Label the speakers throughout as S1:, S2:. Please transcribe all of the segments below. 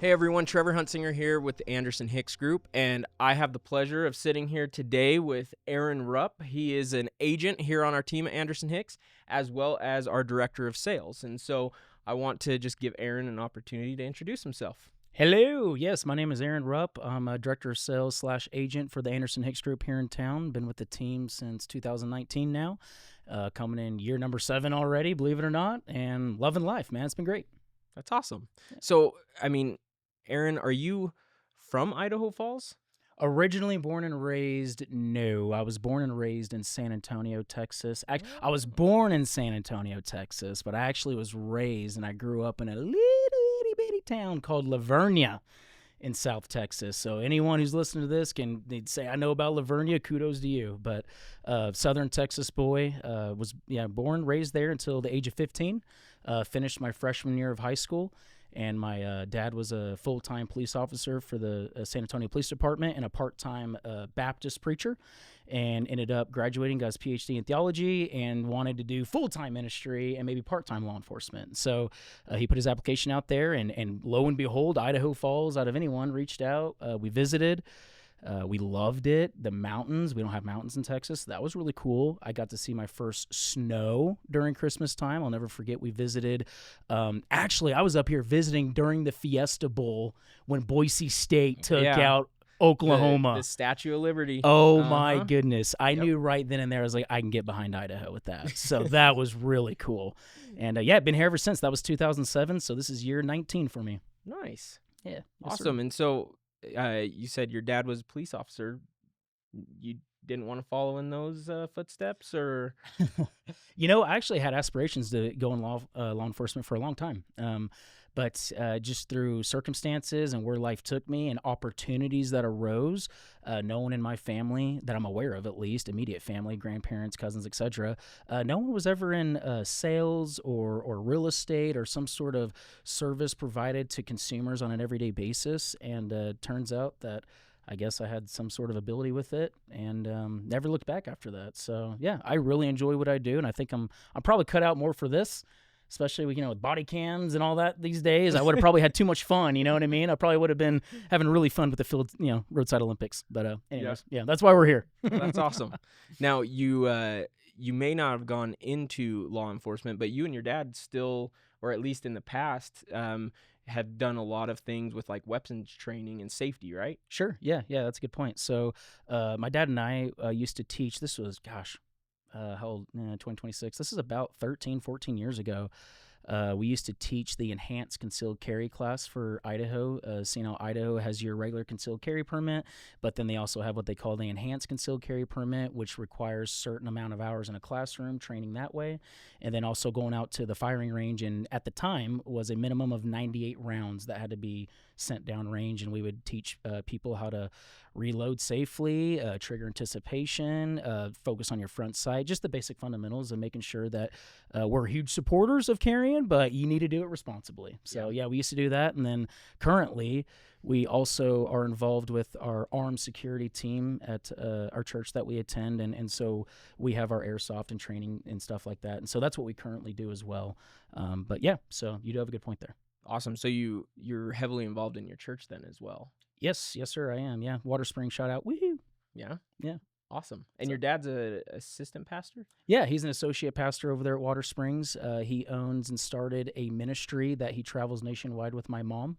S1: Hey everyone, Trevor Huntsinger here with the Anderson Hicks Group, and I have the pleasure of sitting here today with Aaron Rupp. He is an agent here on our team at Anderson Hicks, as well as our director of sales. And so I want to just give Aaron an opportunity to introduce himself.
S2: Hello. Yes, my name is Aaron Rupp. I'm a director of sales / agent for the Anderson Hicks Group here in town. Been with the team since 2019 now, coming in year number 7 already, believe it or not, and loving life, man. It's been great.
S1: That's awesome. So, Aaron, are you from Idaho Falls?
S2: Originally born and raised, no. I was born and raised in San Antonio, Texas. I was born in San Antonio, Texas, but I actually was raised and I grew up in a little itty bitty town called Lavernia in South Texas. So anyone who's listening to this they'd say, I know about Lavernia, kudos to you. But Southern Texas boy, was born, raised there until the age of 15, finished my freshman year of high school. And my dad was a full-time police officer for the San Antonio Police Department and a part-time Baptist preacher, and ended up graduating, got his PhD in theology, and wanted to do full-time ministry and maybe part-time law enforcement. So he put his application out there, and lo and behold, Idaho Falls, out of anyone, reached out. We visited. We loved it. The mountains. We don't have mountains in Texas. That was really cool. I got to see my first snow during Christmas time. I'll never forget. We visited. Actually, I was up here visiting during the Fiesta Bowl when Boise State took out Oklahoma.
S1: The Statue of Liberty.
S2: Oh, my goodness. I knew right then and there, I was like, I can get behind Idaho with that. So that was really cool. And, been here ever since. That was 2007, so this is year 19 for me.
S1: Nice.
S2: Yeah.
S1: Awesome. And so you said your dad was a police officer. You didn't want to follow in those footsteps, or?
S2: I actually had aspirations to go in law enforcement for a long time. But just through circumstances and where life took me and opportunities that arose, no one in my family that I'm aware of, at least immediate family, grandparents, cousins, etc., no one was ever in sales or real estate or some sort of service provided to consumers on an everyday basis. And turns out that I guess I had some sort of ability with it, and never looked back after that. So yeah, I really enjoy what I do, and I think I'm probably cut out more for this. Especially with body cams and all that these days. I would have probably had too much fun, you know what I mean? I probably would have been having really fun with the field, roadside Olympics. But anyways, that's why we're here.
S1: That's awesome. Now, you may not have gone into law enforcement, but you and your dad still, or at least in the past, have done a lot of things with like weapons training and safety, right?
S2: Sure. Yeah, that's a good point. So my dad and I used to teach. This was, how old? 2026. This is about 13, 14 years ago. We used to teach the enhanced concealed carry class for Idaho. Idaho has your regular concealed carry permit, but then they also have what they call the enhanced concealed carry permit, which requires certain amount of hours in a classroom training that way, and then also going out to the firing range. And at the time was a minimum of 98 rounds that had to be sent down range, and we would teach people how to reload safely, trigger anticipation, focus on your front sight, just the basic fundamentals of making sure that we're huge supporters of carrying, but you need to do it responsibly. So we used to do that. And then currently we also are involved with our armed security team at our church that we attend. And so we have our airsoft and training and stuff like that. And so that's what we currently do as well. So you do have a good point there.
S1: Awesome. So you're heavily involved in your church then as well?
S2: Yes, sir, I am. Yeah, Water Springs, shout out. Woohoo!
S1: Yeah?
S2: Yeah.
S1: Awesome. And your dad's a assistant pastor?
S2: Yeah, he's an associate pastor over there at Water Springs. He owns and started a ministry that he travels nationwide with my mom,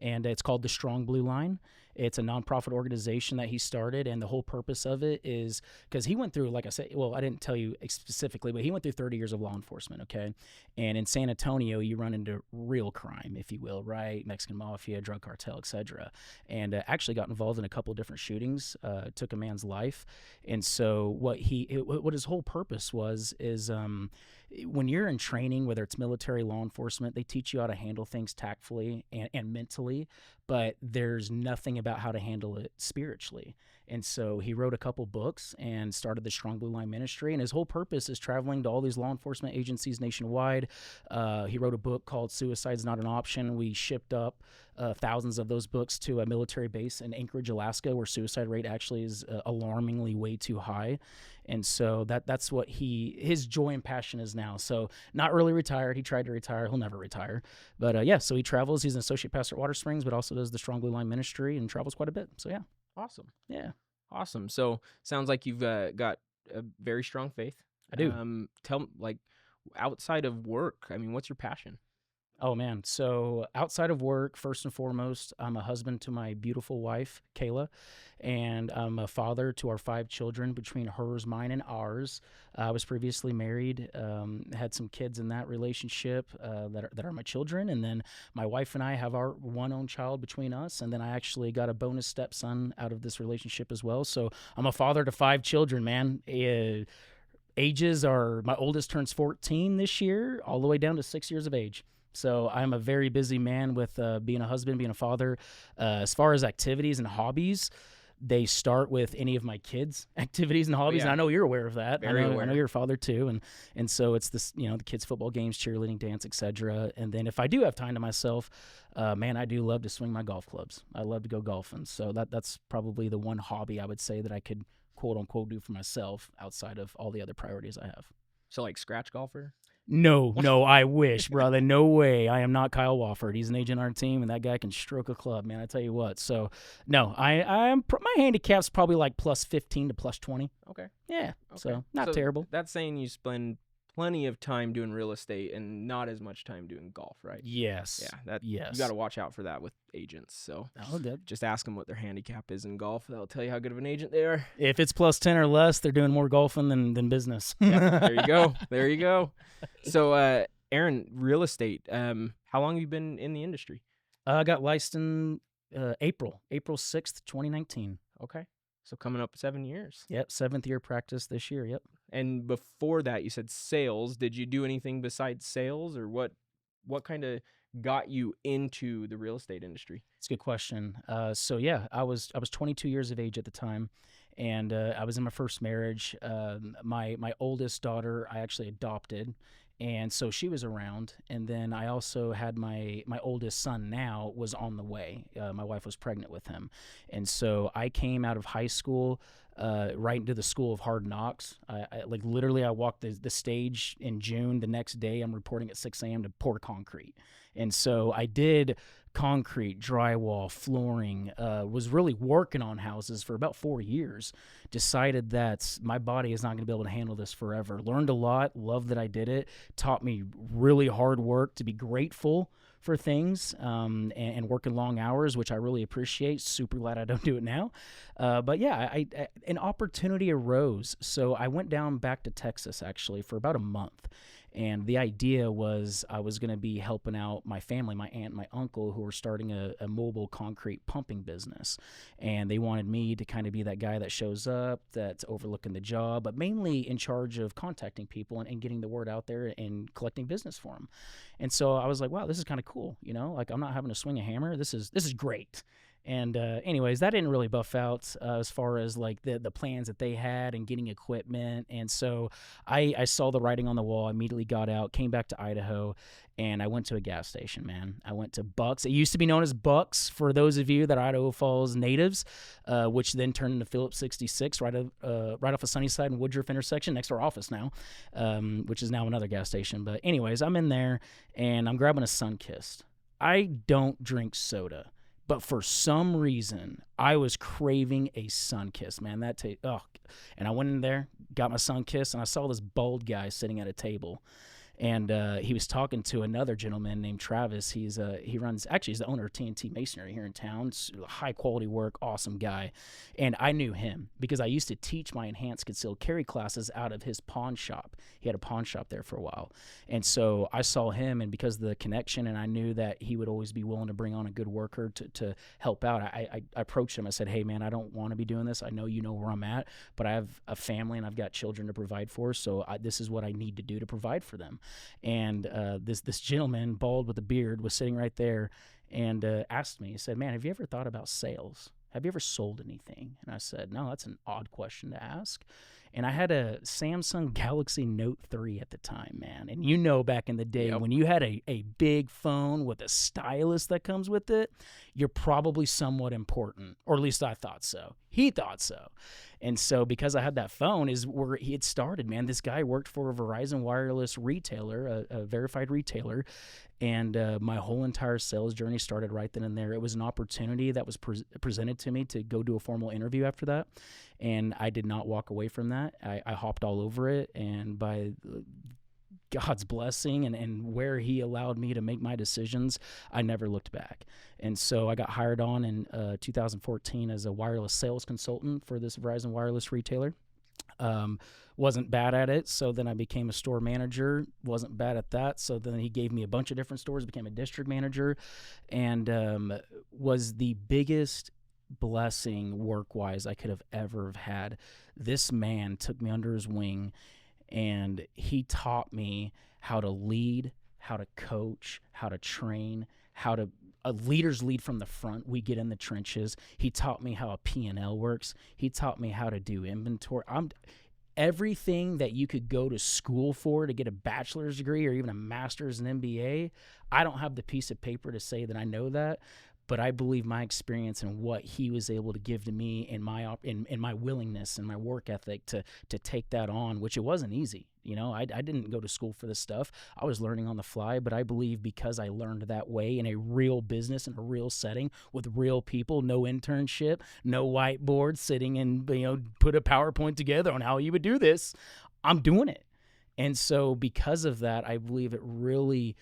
S2: and it's called the Strong Blue Line. It's a nonprofit organization that he started, and the whole purpose of it is because he went through, like I said, well, I didn't tell you specifically, but he went through 30 years of law enforcement, okay? And in San Antonio, you run into real crime, if you will, right? Mexican mafia, drug cartel, etc. And actually got involved in a couple of different shootings, took a man's life. And so what his whole purpose is when you're in training, whether it's military, law enforcement, they teach you how to handle things tactfully and mentally, but there's nothing about how to handle it spiritually. And so he wrote a couple books and started the Strong Blue Line Ministry, and his whole purpose is traveling to all these law enforcement agencies nationwide. He wrote a book called Suicide's Not an Option. We shipped up thousands of those books to a military base in Anchorage, Alaska, where suicide rate actually is alarmingly way too high. And so that's what his joy and passion is now. So not really retired. He tried to retire. He'll never retire. But yeah, so he travels. He's an associate pastor at Water Springs, but also does the Strong Blue Line ministry and travels quite a bit. So yeah.
S1: Awesome.
S2: Yeah.
S1: Awesome. So sounds like you've got a very strong faith.
S2: I do.
S1: Tell, like, outside of work, I mean, what's your passion?
S2: Oh, man. So outside of work, first and foremost, I'm a husband to my beautiful wife, Kayla, and I'm a father to our 5 children between hers, mine, and ours. I was previously married, had some kids in that relationship that are my children, and then my wife and I have our one own child between us, and then I actually got a bonus stepson out of this relationship as well. So I'm a father to 5 children, man. Ages are, my oldest turns 14 this year, all the way down to 6 years of age. So I'm a very busy man with being a husband, being a father. As far as activities and hobbies, they start with any of my kids' activities and hobbies.
S1: Yeah.
S2: And I know you're aware of that.
S1: Very aware.
S2: I know you're a father too. And so it's this, the kids' football games, cheerleading, dance, etc. And then if I do have time to myself, man, I do love to swing my golf clubs. I love to go golfing. So that's probably the one hobby I would say that I could quote unquote do for myself outside of all the other priorities I have.
S1: So like scratch golfer?
S2: No, I wish, brother. No way. I am not Kyle Wofford. He's an agent on our team, and that guy can stroke a club, man. I tell you what. So, no, my handicap's probably like plus 15 to plus 20.
S1: Okay.
S2: Yeah.
S1: Okay.
S2: So not terrible.
S1: That's saying you spend plenty of time doing real estate and not as much time doing golf, right?
S2: Yes.
S1: Yeah.
S2: Yes.
S1: You got to watch out for that with agents. So just ask them what their handicap is in golf. They'll tell you how good of an agent they are.
S2: If it's plus 10 or less, they're doing more golfing than business.
S1: Yeah, there you go. There you go. So, Aaron, real estate. How long have you been in the industry?
S2: I got licensed April 6th, 2019.
S1: Okay. So coming up 7 years.
S2: Yep, 7th year practice this year, yep.
S1: And before that, you said sales. Did you do anything besides sales, or what kind of got you into the real estate industry?
S2: It's a good question. So yeah, I was 22 years of age at the time, and I was in my first marriage. My oldest daughter I actually adopted, and so she was around. And then I also had my oldest son now was on the way. My wife was pregnant with him, and so I came out of high school right into the school of hard knocks. I literally walked the stage in June. The next day I'm reporting at 6 a.m. to pour concrete. And so I did concrete, drywall, flooring, was really working on houses for about 4 years. Decided that my body is not going to be able to handle this forever. Learned a lot, loved that I did it, taught me really hard work, to be grateful for things, and working long hours, which I really appreciate. Super glad I don't do it now. But yeah, I an opportunity arose. So I went down back to Texas actually for about a month. And the idea was I was going to be helping out my family, my aunt and my uncle, who were starting a mobile concrete pumping business. And they wanted me to kind of be that guy that shows up, that's overlooking the job, but mainly in charge of contacting people and getting the word out there and collecting business for them. And so I was like, wow, this is kind of cool. Like I'm not having to swing a hammer. This is great. And anyways, that didn't really buff out as far as like the plans that they had and getting equipment. And so I saw the writing on the wall, immediately got out, came back to Idaho, and I went to a gas station, man. I went to Bucks. It used to be known as Bucks for those of you that are Idaho Falls natives, which then turned into Phillips 66 right off of Sunnyside and Woodruff intersection next to our office now, which is now another gas station. But anyways, I'm in there, and I'm grabbing a Sunkist. I don't drink soda. But for some reason, I was craving a Sunkist, man. And I went in there, got my Sunkist, and I saw this bald guy sitting at a table. And he was talking to another gentleman named Travis. He's the owner of TNT Masonry here in town. It's high quality work, awesome guy. And I knew him because I used to teach my enhanced concealed carry classes out of his pawn shop. He had a pawn shop there for a while. And so I saw him, and because of the connection, and I knew that he would always be willing to bring on a good worker to help out, I approached him. I said, hey, man, I don't want to be doing this. I know you know where I'm at, but I have a family and I've got children to provide for, so this is what I need to do to provide for them. And this gentleman, bald with a beard, was sitting right there and asked me, he said, man, have you ever thought about sales? have you ever sold anything? And I said, no, that's an odd question to ask. And I had a Samsung Galaxy Note 3 at the time, man. And you know, back in the day,
S1: Yep.
S2: when you had a big phone with a stylus that comes with it, you're probably somewhat important, or at least I thought so. He thought so. And so because I had that phone is where he had started, man. This guy worked for a Verizon wireless retailer, a verified retailer, and my whole entire sales journey started right then and there. It was an opportunity that was presented to me to go do a formal interview after that, and I did not walk away from that. I hopped all over it, and by God's blessing and where he allowed me to make my decisions, I never looked back. And so I got hired on in 2014 as a wireless sales consultant for this Verizon wireless retailer. Wasn't bad at it, so then I became a store manager. Wasn't bad at that, so then he gave me a bunch of different stores, became a district manager, and was the biggest blessing work-wise I could have ever have had. This man took me under his wing, and he taught me how to lead, how to coach, how to train, how to leaders lead from the front. We get in the trenches. He taught me how a P&L works. He taught me how to do inventory. Everything that you could go to school for to get a bachelor's degree or even a master's and MBA, I don't have the piece of paper to say that I know that, but I believe my experience and what he was able to give to me and my willingness and my work ethic to take that on, which it wasn't easy. You know, I didn't go to school for this stuff. I was learning on the fly, but I believe because I learned that way in a real business, in a real setting with real people, no internship, no whiteboard sitting and, put a PowerPoint together on how you would do this, I'm doing it. And so because of that, I believe it really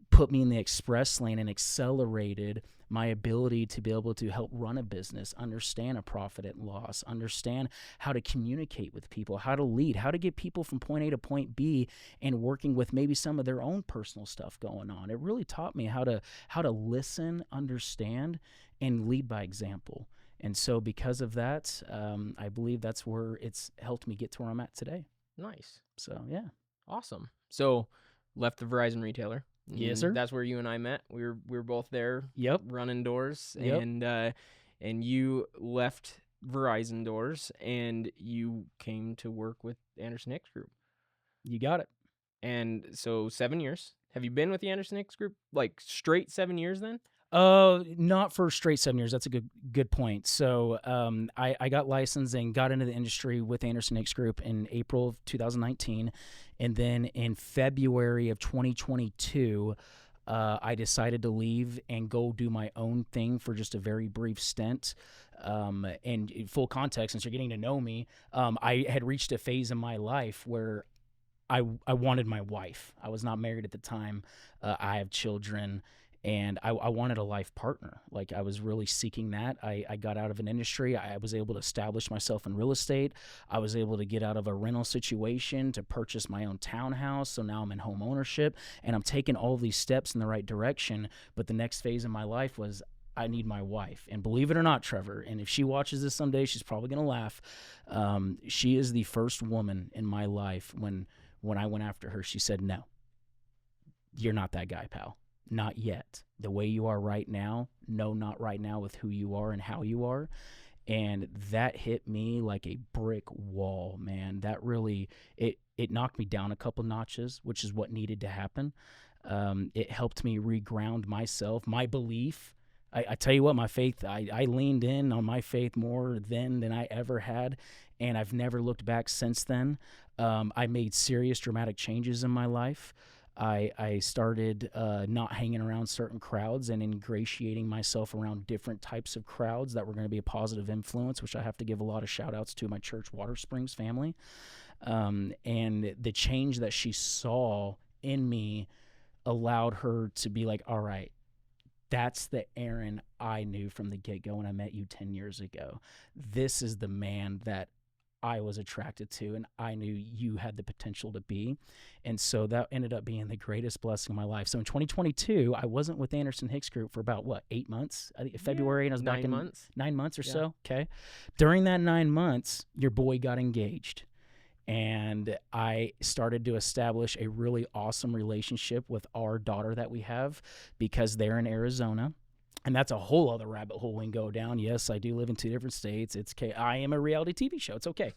S2: put me in the express lane and accelerated my ability to be able to help run a business, understand a profit and loss, understand how to communicate with people, how to lead, how to get people from point A to point B, and working with maybe some of their own personal stuff going on. It really taught me how to listen, understand, and lead by example. And so because of that, I believe that's where it's helped me get to where I'm at today.
S1: Nice.
S2: So, yeah.
S1: Awesome. So left the Verizon retailer.
S2: Yes, sir.
S1: That's where you and I met. We were both there.
S2: Yep.
S1: Running doors.
S2: Yep.
S1: And you left Verizon doors and you came to work with Anderson Hicks Group.
S2: You got it.
S1: And so 7 years. Have you been with the Anderson Hicks Group like straight 7 years then?
S2: Not for straight 7 years. That's a good point. So I got licensed and got into the industry with Anderson Hicks Group in April of 2019. And then in February of 2022, I decided to leave and go do my own thing for just a very brief stint. And in full context, since you're getting to know me, I had reached a phase in my life where I wanted my wife. I was not married at the time. I have children. And I wanted a life partner. Like, I was really seeking that. I got out of an industry. I was able to establish myself in real estate. I was able to get out of a rental situation to purchase my own townhouse. So now I'm in home ownership, and I'm taking all of these steps in the right direction. But the next phase of my life was I need my wife. And believe it or not, Trevor, and if she watches this someday, she's probably going to laugh. She is the first woman in my life. When I went after her, she said, no, you're not that guy, pal. Not yet. The way you are right now, no, not right now with who you are and how you are. And that hit me like a brick wall, man. That really, it knocked me down a couple notches, which is what needed to happen. It helped me reground myself, my belief. I tell you what, my faith, I leaned in on my faith more then than I ever had, and I've never looked back since then. I made serious dramatic changes in my life. I started not hanging around certain crowds and ingratiating myself around different types of crowds that were going to be a positive influence, which I have to give a lot of shout outs to my church Water Springs family. And the change that she saw in me allowed her to be like, all right, that's the Aaron I knew from the get-go when I met you 10 years ago. This is the man that I was attracted to, and I knew you had the potential to be. And so that ended up being the greatest blessing of my life. So in 2022, I wasn't with Anderson Hicks Group for about, 8 months? I think February, and I was back in 9 months or so. Okay. During that 9 months, your boy got engaged. And I started to establish a really awesome relationship with our daughter that we have, because they're in Arizona. And that's a whole other rabbit hole we can go down. Yes, I do live in 2 different states. I am a reality TV show. It's okay.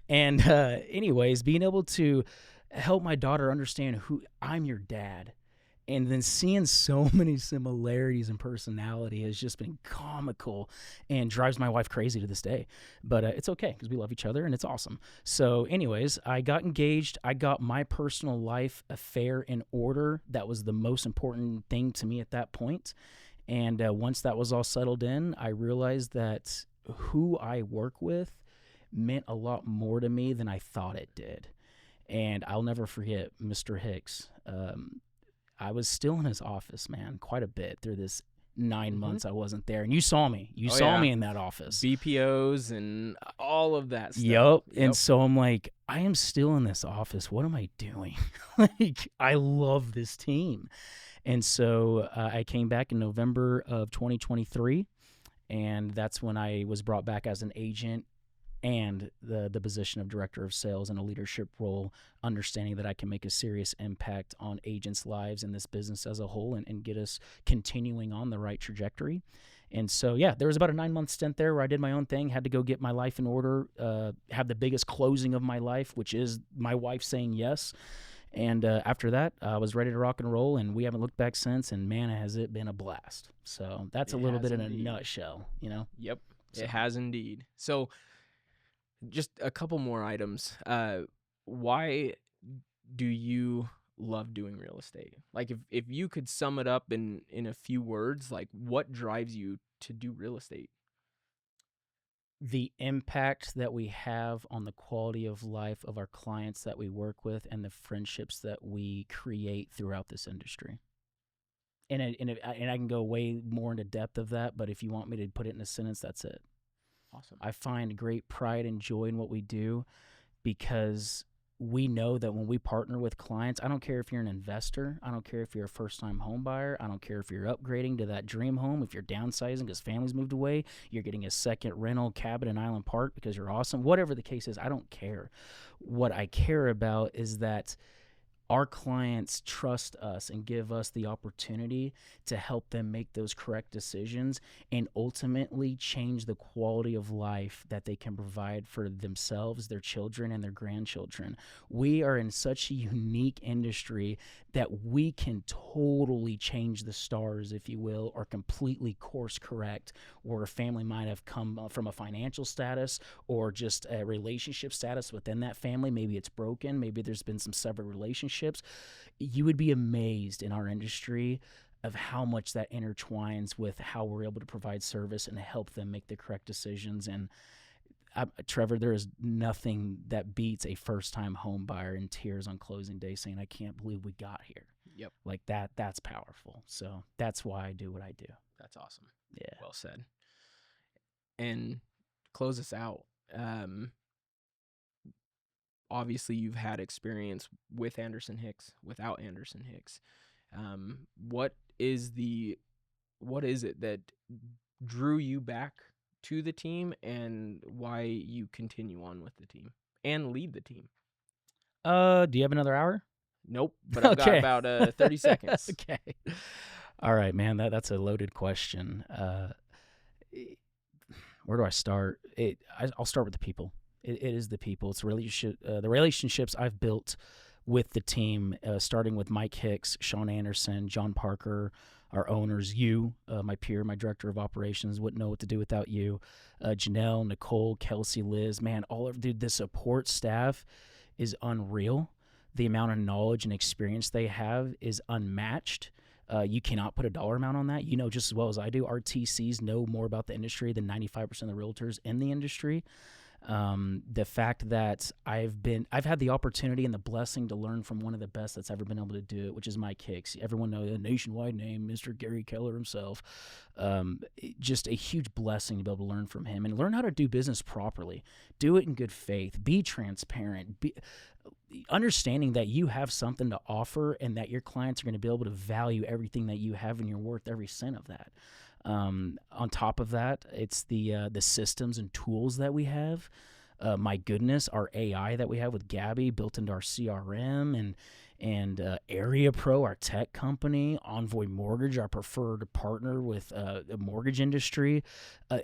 S2: And anyways, being able to help my daughter understand who I'm your dad, and then seeing so many similarities in personality has just been comical and drives my wife crazy to this day. But it's okay because we love each other and it's awesome. So anyways, I got engaged. I got my personal life affair in order. That was the most important thing to me at that point. And once that was all settled in, I realized that who I work with meant a lot more to me than I thought it did. And I'll never forget Mr. Hicks. I was still in his office, man, quite a bit through this 9 months I wasn't there. And you saw me. You saw me in that office.
S1: BPOs and all of that stuff.
S2: Yep. And so I'm like, I am still in this office. What am I doing? Like, I love this team. And so I came back in November of 2023, and that's when I was brought back as an agent and the position of director of sales in a leadership role, understanding that I can make a serious impact on agents' lives and this business as a whole and get us continuing on the right trajectory. And so, yeah, there was about a 9-month stint there where I did my own thing, had to go get my life in order, have the biggest closing of my life, which is my wife saying yes. And after that, I was ready to rock and roll, and we haven't looked back since, and man, has it been a blast. So that's a little bit in a nutshell, you know?
S1: Yep, it has indeed. So just a couple more items. Why do you love doing real estate? Like, if you could sum it up in a few words, like, what drives you to do real estate?
S2: The impact that we have on the quality of life of our clients that we work with and the friendships that we create throughout this industry. And I can go way more into depth of that, but if you want me to put it in a sentence, that's it.
S1: Awesome.
S2: I find great pride and joy in what we do because we know that when we partner with clients, I don't care if you're an investor, I don't care if you're a first-time home buyer, I don't care if you're upgrading to that dream home, if you're downsizing because family's moved away, you're getting a second rental cabin in Island Park because you're awesome, whatever the case is, I don't care. What I care about is that our clients trust us and give us the opportunity to help them make those correct decisions and ultimately change the quality of life that they can provide for themselves, their children, and their grandchildren. We are in such a unique industry that we can totally change the stars, if you will, or completely course correct where a family might have come from a financial status or just a relationship status within that family. Maybe it's broken. Maybe there's been some severed relationships. You would be amazed in our industry of how much that intertwines with how we're able to provide service and help them make the correct decisions. And Trevor, there is nothing that beats a first-time home buyer in tears on closing day saying, I can't believe we got here.
S1: Yep.
S2: Like that's powerful. So that's why I do what I do.
S1: That's awesome.
S2: Yeah.
S1: Well said. And close us out. Obviously, you've had experience with Anderson Hicks, without Anderson Hicks. What is it that drew you back to the team, and why you continue on with the team and lead the team?
S2: Do you have another hour?
S1: Nope, but I've got about 30 seconds.
S2: Okay. All right, man. That's a loaded question. Where do I start? I'll start with the people. It is the people. It's the relationships I've built with the team, starting with Mike Hicks, Sean Anderson, John Parker, our owners, you, my peer, my director of operations, wouldn't know what to do without you, Janelle, Nicole, Kelsey, Liz, man, the support staff is unreal. The amount of knowledge and experience they have is unmatched. You cannot put a dollar amount on that. You know just as well as I do, our TCs know more about the industry than 95% of the realtors in the industry. The fact that I've had the opportunity and the blessing to learn from one of the best that's ever been able to do it, which is Mike Hicks. Everyone knows a nationwide name, Mr. Gary Keller himself. Just a huge blessing to be able to learn from him and learn how to do business properly. Do it in good faith. Be transparent. Understanding that you have something to offer and that your clients are going to be able to value everything that you have and you're worth every cent of that. On top of that, it's the systems and tools that we have. My goodness, our AI that we have with Gabby built into our CRM, and Area Pro, our tech company, Envoy Mortgage, our preferred partner with the mortgage industry.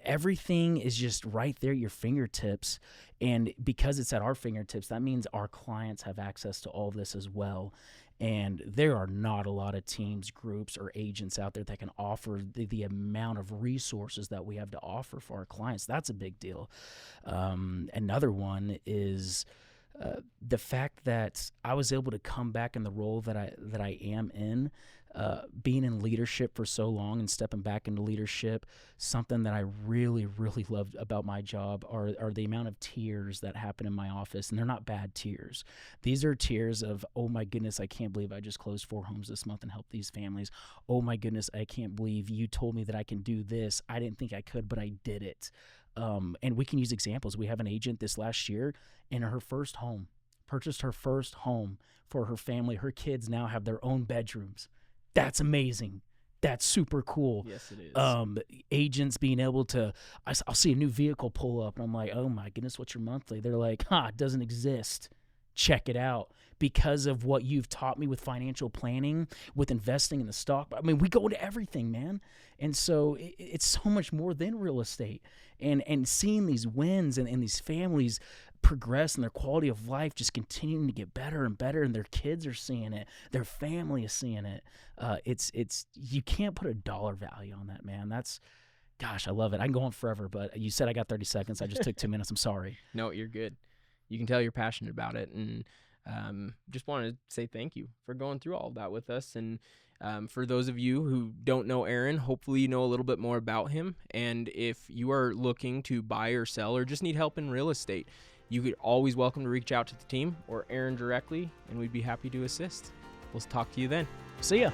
S2: Everything is just right there at your fingertips. And because it's at our fingertips, that means our clients have access to all this as well. And there are not a lot of teams, groups, or agents out there that can offer the amount of resources that we have to offer for our clients. That's a big deal. Another one is the fact that I was able to come back in the role that I am in, being in leadership for so long and stepping back into leadership. Something that I really, really loved about my job are the amount of tears that happen in my office, and they're not bad tears. These are tears of, oh my goodness, I can't believe I just closed 4 homes this month and helped these families. Oh my goodness, I can't believe you told me that I can do this. I didn't think I could, but I did it. And we can use examples. We have an agent this last year in her first home, purchased her first home for her family. Her kids now have their own bedrooms. That's amazing. That's super cool.
S1: Yes, it is.
S2: Agents being able to, I'll see a new vehicle pull up, and I'm like, oh my goodness, what's your monthly? They're like, it doesn't exist. Check it out. Because of what you've taught me with financial planning, with investing in the stock. I mean, we go into everything, man. And so it's so much more than real estate. And seeing these wins and these families progress and their quality of life just continuing to get better and better, and their kids are seeing it, their family is seeing it. It's you can't put a dollar value on that, man. Gosh, I love it. I can go on forever, but you said I got 30 seconds. I just took 2 minutes. I'm sorry.
S1: No, you're good. You can tell you're passionate about it, and just wanted to say thank you for going through all of that with us. And for those of you who don't know Aaron, hopefully you know a little bit more about him. And if you are looking to buy or sell or just need help in real estate, you could always welcome to reach out to the team or Aaron directly, and we'd be happy to assist. We'll talk to you then.
S2: See ya.